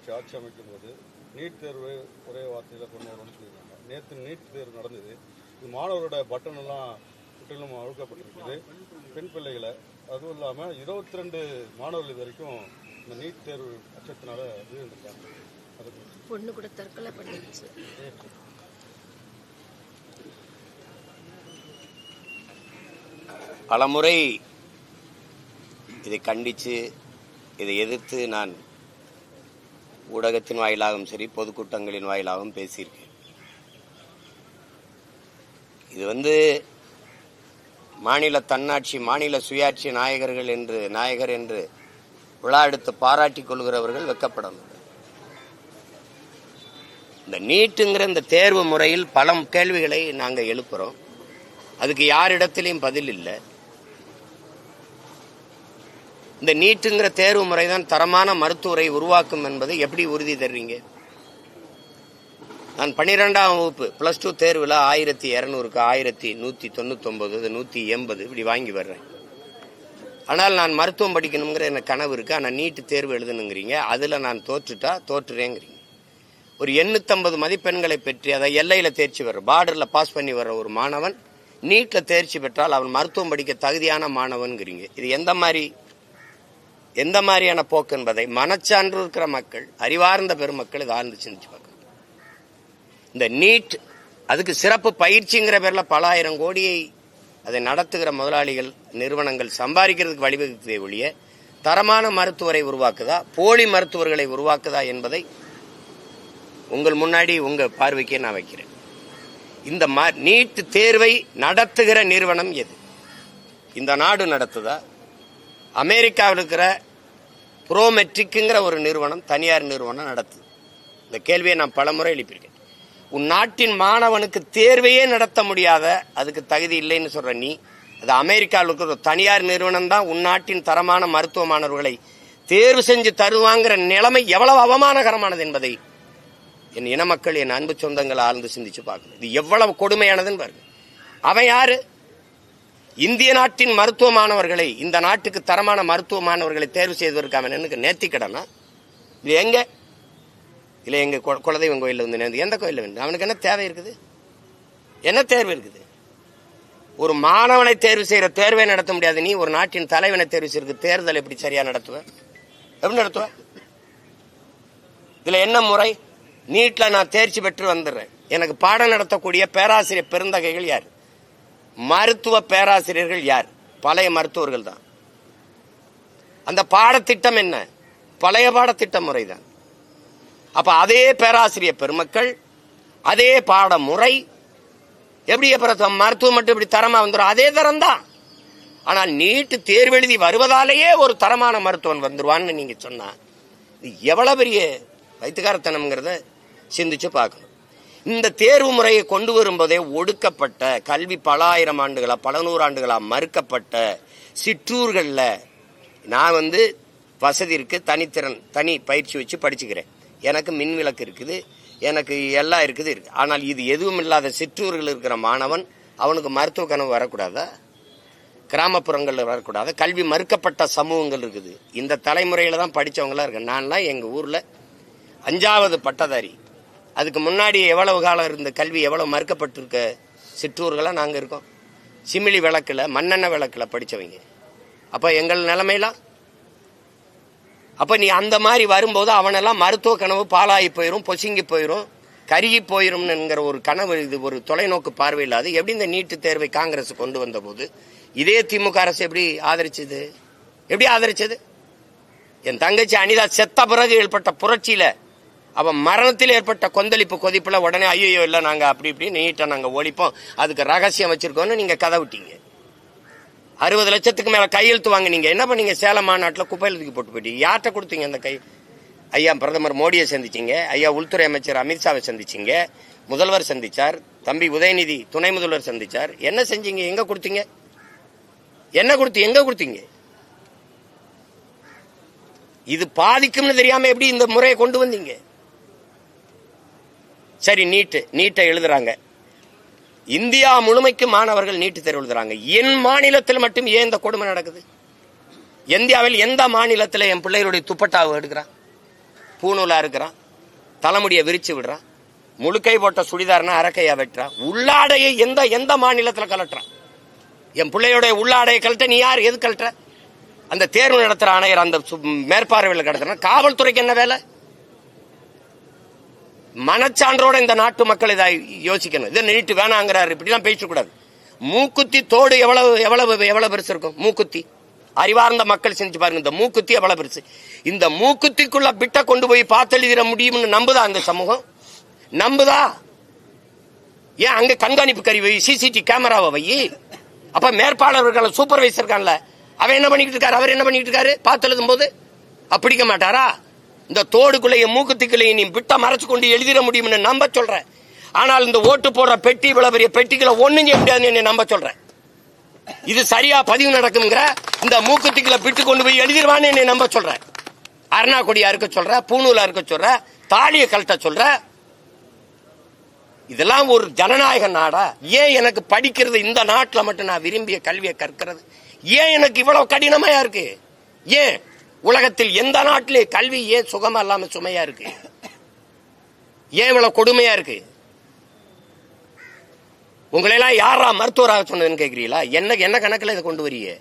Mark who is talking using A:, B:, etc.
A: கட்சி ஆட்சி அமைக்கும் போது நீட் தேர்வு ஒரே வார்த்தையில் கொண்டு வரணும்னு சொல்லியிருக்காங்க. நேற்று நீட் தேர்வு நடந்தது. இது மாணவரோட பட்டன் எல்லாம் முற்றிலும் அழுக்கப்பட்டிருக்குது. பெண் பிள்ளைகளை, அதுவும் இல்லாமல் 22 மாணவர்கள் இது வரைக்கும் இந்த நீட் தேர்வு அச்சத்தினால உயிரிழந்திருக்காங்க.
B: பொண்ணு கூட தற்கொலை பண்ணிடுச்சு.
C: பலமுறை இதை கண்டித்து இதை எதிர்த்து நான் ஊடகத்தின் வாயிலாகவும் சரி பொதுக்கூட்டங்களின் வாயிலாகவும் பேசியிருக்கேன். இது மாநில தன்னாட்சி, மாநில சுயாட்சி நாயகர் என்று விழா எடுத்து பாராட்டிக் கொள்கிறவர்கள் வெட்கப்படணும். இந்த நீட்டுங்கிற இந்த தேர்வு முறையில் பல கேள்விகளை நாங்கள் எழுப்புறோம். அதுக்கு யாரிடத்திலையும் பதில் இல்லை. இந்த நீட்டுங்கிற தேர்வு முறைதான் தரமான மருத்துவரை உருவாக்கும் என்பதை எப்படி உறுதி தர்றீங்க? நான் 12ஆம் வகுப்பு +2 தேர்வில் 1200க்கு 1199, 180 இப்படி வாங்கி வர்றேன். ஆனால் நான் மருத்துவம் படிக்கணுங்கிற எனக்கு கனவு இருக்கு. ஆனால் நீட்டு தேர்வு எழுதணுங்கிறீங்க. அதில் நான் தோற்றுறேங்கிறீங்க. ஒரு 850 மதிப்பெண்களை பெற்று அதை எல்லையில தேர்ச்சி வர்ற, பார்டர்ல பாஸ் பண்ணி வர்ற ஒரு மாணவன் நீட்ல தேர்ச்சி பெற்றால் அவன் மருத்துவம் படிக்க தகுதியான மாணவன்கிறீங்க. இது எந்த மாதிரியான போக்கு என்பதை மனச்சான்று இருக்கிற மக்கள், அறிவார்ந்த பெருமக்கள் இதை ஆழ்ந்து சிந்திச்சு பார்க்கணும். இந்த நீட் அதுக்கு சிறப்பு பயிற்சிங்கிற பேர்ல பல ஆயிரம் கோடியை அதை நடத்துகிற முதலாளிகள், நிறுவனங்கள் சம்பாதிக்கிறதுக்கு வழிவகுத்ததை ஒழிய தரமான மருத்துவரை உருவாக்குதா, போலி மருத்துவர்களை உருவாக்குதா என்பதை உங்கள் முன்னாடி உங்க பார்வைக்கே நான் வைக்கிறேன். இந்த நீட் தேர்வை நடத்துகிற நிறுவனம் எது? இந்த நாடு நடத்துதா? அமெரிக்காவில் இருக்கிற ப்ரோமெட்ரிக்குங்கிற ஒரு நிறுவனம், தனியார் நிறுவனம் நடத்துது. இந்த கேள்வியை நான் பலமுறை எழுப்பியிருக்கேன். உன் நாட்டின் மாணவனுக்கு தேர்வையே நடத்த முடியாத, அதுக்கு தகுதி இல்லைன்னு சொல்ற நீ, அது அமெரிக்காவில் இருக்கிற ஒரு தனியார் நிறுவனம் தான் உன் நாட்டின் தரமான மருத்துவ மாணவர்களை தேர்வு செஞ்சு தருவாங்கிற நிலைமை எவ்வளவு அவமானகரமானது என்பதை என் இன மக்கள், என் அன்பு சொந்தங்களை ஆழ்ந்து சிந்திச்சு பார்க்கணும். இது எவ்வளவு கொடுமையானதுன்னு பாருங்க. அவன் யாரு? இந்திய நாட்டின் மருத்துவ மாணவர்களை, இந்த நாட்டுக்கு தரமான மருத்துவ மாணவர்களை தேர்வு செய்வதற்கு அவன் எனக்கு நேர்த்திக்கடனா? இது எங்க இல்லை எங்க குலதெய்வம் கோயிலில் வந்து எந்த கோயிலில் வந்து அவனுக்கு என்ன தேவை இருக்குது? என்ன தேர்வு இருக்குது? ஒரு மாணவனை தேர்வு செய்யற தேர்வை நடத்த முடியாது. நீ ஒரு நாட்டின் தலைவனை தேர்வு செய்யறதுக்கு தேர்தல் எப்படி சரியா நடத்துவ? எப்படி நடத்துவ? இதுல என்ன முறை? நீட்ல நான் தேர்ச்சி பெற்று வந்துடுறேன். எனக்கு பாடம் நடத்தக்கூடிய பேராசிரியர் பெருந்தகைகள் யார்? மருத்துவ பேராசிரியர்கள் யார்? பழைய மருத்துவர்கள் தான். அந்த பாடத்திட்டம் என்ன? பழைய பாடத்திட்ட முறைதான். அப்ப அதே பேராசிரியர் பெருமக்கள், அதே பாட முறை, எப்படி மருத்துவம் மட்டும் இப்படி தரமா வந்துடும்? அதே தரம் தான். ஆனால் நீட்டு தேர்வு எழுதி வருவதாலேயே ஒரு தரமான மருத்துவன் வந்துருவான்னு நீங்க சொன்னா இது எவ்வளவு பெரிய வைத்துக்காரத்தனம்ங்கிறத சிந்திச்சு பார்க்கணும். இந்த தேர்வு முறையை கொண்டு வரும்போதே ஒடுக்கப்பட்ட, கல்வி பல ஆயிரம் ஆண்டுகளா, பல நூறாண்டுகளா மறுக்கப்பட்ட சிற்றூர்கள்ல நான் வசதி இருக்கு, தனி பயிற்சி வச்சு படிச்சுக்கிறேன். எனக்கு மின் விளக்கு இருக்குது, எனக்கு எல்லாம் இருக்குது. ஆனால் இது எதுவும் இல்லாத சிற்றூர்கள் இருக்கிற மாணவன், அவனுக்கு மருத்துவ கனவு வரக்கூடாதா? கிராமப்புறங்கள்ல வரக்கூடாது? கல்வி மறுக்கப்பட்ட சமூகங்கள் இருக்குது. இந்த தலைமுறையில தான் படிச்சவங்களா இருக்கு. நான்லாம் எங்க ஊர்ல 5வது பட்டதாரி. அதுக்கு முன்னாடி எவ்வளவு காலம் இருந்த கல்வி எவ்வளவு மறுக்கப்பட்டிருக்க சிற்றூர்களா நாங்க இருக்கோம். சிமிலி விளக்குல, மண்ணெண்ணெய் விளக்குல படிச்சவங்க. அப்ப எங்கள் நிலைமையெல்லாம், அப்ப நீ அந்த மாதிரி வரும்போது அவனெல்லாம் மருத்துவ கனவு பாலாகி போயிரும், பொசுங்கி போயிரும், கருகி போயிரும்ங்கிற ஒரு கனவு, இது ஒரு தொலைநோக்கு பார்வை இல்லாது. எப்படி இந்த நீட்டு தேர்வை காங்கிரஸ் கொண்டு வந்த போது இதே திமுக அரசு எப்படி ஆதரிச்சது? என் தங்கச்சி அனிதா செத்த பிறகு ஏற்பட்ட புரட்சியில, அவன் மரணத்தில் ஏற்பட்ட கொந்தளிப்புல உடனே ஐயோ இல்ல நாங்க அப்படி இப்படி நீட்டை நாங்க ஒழிப்போம், அதுக்கு ரகசியம் வச்சிருக்கோம்னு நீங்க கதை விட்டீங்க. 60 லட்சத்துக்கு மேல கையெழுத்து வாங்கினீங்க. என்ன பண்ணீங்க? சேலம் மாநாட்டில் குப்பையில் தூக்கி போட்டு போயிட்டீங்க. யார்கிட்ட கொடுத்தீங்க அந்த கை? ஐயா பிரதமர் மோடியை சந்திச்சீங்க, ஐயா உள்துறை அமைச்சர் அமித்ஷாவை சந்திச்சீங்க, முதல்வர் சந்திச்சார், தம்பி உதயநிதி துணை முதல்வர் சந்திச்சார். என்ன செஞ்சீங்க? எங்க கொடுத்தீங்க? எங்க கொடுத்தீங்க? இது பாதிக்கும்னு தெரியாம எப்படி இந்த முறையை கொண்டு வந்தீங்க? சரி, நீட்டை எழுதுறாங்க. இந்தியா முழுமைக்கு மாணவர்கள் நீட்டு தேர்வு எழுதுறாங்க. என் மாநிலத்தில் மட்டும் ஏன் இந்த கொடுமை நடக்குது? இந்தியாவில் எந்த மாநிலத்தில் என் பிள்ளைகளுடைய துப்பட்டாவை எடுக்கிறான்? பூணூலா இருக்கிறான், தலைமுடியை விரிச்சு விடுறான், முழுக்கை போட்ட சுடிதார்னா அரக்கையா வெட்டுறான், உள்ளாடையை எந்த மாநிலத்தில் கலட்டுறான். என் பிள்ளையோட உள்ளாடையை கலட்ட நீ யார்? எது கலட்டுற? அந்த தேர்வு நடத்துற ஆணையர் அந்த மேற்பார்வையில் கடத்துற காவல்துறைக்கு என்ன வேலை? மனச்சான்றோட இந்த நாட்டு மக்கள் இதை யோசிக்கணும். இதை நீட்டு வேணாங்கிறாரு, இப்படிலாம் பேசக்கூடாது. மூக்குத்தி தோடு எவ்வளவு எவ்வளவு எவ்வளவு பெருசு இருக்கும்? மூக்குத்தி அறிவார்ந்த மக்கள் செஞ்சு பாருங்க, இந்த மூக்குத்தி எவ்வளவு பெருசு. இந்த மூக்குத்திக்குள்ள பிட்ட கொண்டு போய் பார்த்தெழுதிட முடியும்னு நம்புதா அந்த சமூகம்? நம்புதா? ஏன் அங்க கண்காணிப்பு கருவி வை, சிசிடிவி கேமராவை வை. அப்ப மேற்பாளர்கள் சூப்பர்வைசர் இருக்கான்ல, அவன் என்ன பண்ணிட்டு இருக்காரு? அவர் என்ன பண்ணிட்டு இருக்காரு? பார்த்து எழுதும் போது அப்படிக்க மாட்டாரா? இந்த தோடுக்குள்ளைய மூக்குத்திக்குள்ளைய நீ பிட்ட மறைச்சு கொண்டு எழுதிட முடியும்னு நம்ப சொல்ற. ஆனால் இந்த ஓட்டு போடுற பெட்டி, இவ்வளவு பெரிய பெட்டிக்குள்ள ஒண்ணும் செய்ய முடியாதுன்னு நம்ப சொல்றேன். இது சரியா பதிவு நடக்குங்கிற இந்த மூக்குத்திக்குள்ள பிட்டு கொண்டு போய் எழுதிடுவான்னு என்னை நம்ப சொல்றேன். அருணா கொடியா இருக்க சொல்ற, பூணூலா இருக்க சொல்ற, தாலியை கழட்ட சொல்ற. இதெல்லாம் ஒரு ஜனநாயக நாடா? ஏன் எனக்கு படிக்கிறது இந்த நாட்டில் மட்டும் நான் விரும்பிய கல்வியை கற்கிறது ஏன் எனக்கு இவ்வளவு கடினமையா இருக்கு? ஏன் உலகத்தில் எந்த நாட்டிலே கல்வி ஏன் சுகமா இல்லாம சுமையா இருக்கு? ஏன் இவ்வளவு கொடுமையா இருக்கு? உங்களெல்லாம் யாரா மருத்துவராக சொன்னதுன்னு கேட்கிறீங்களா? என்ன கணக்கில் இதை கொண்டு வரீங்க?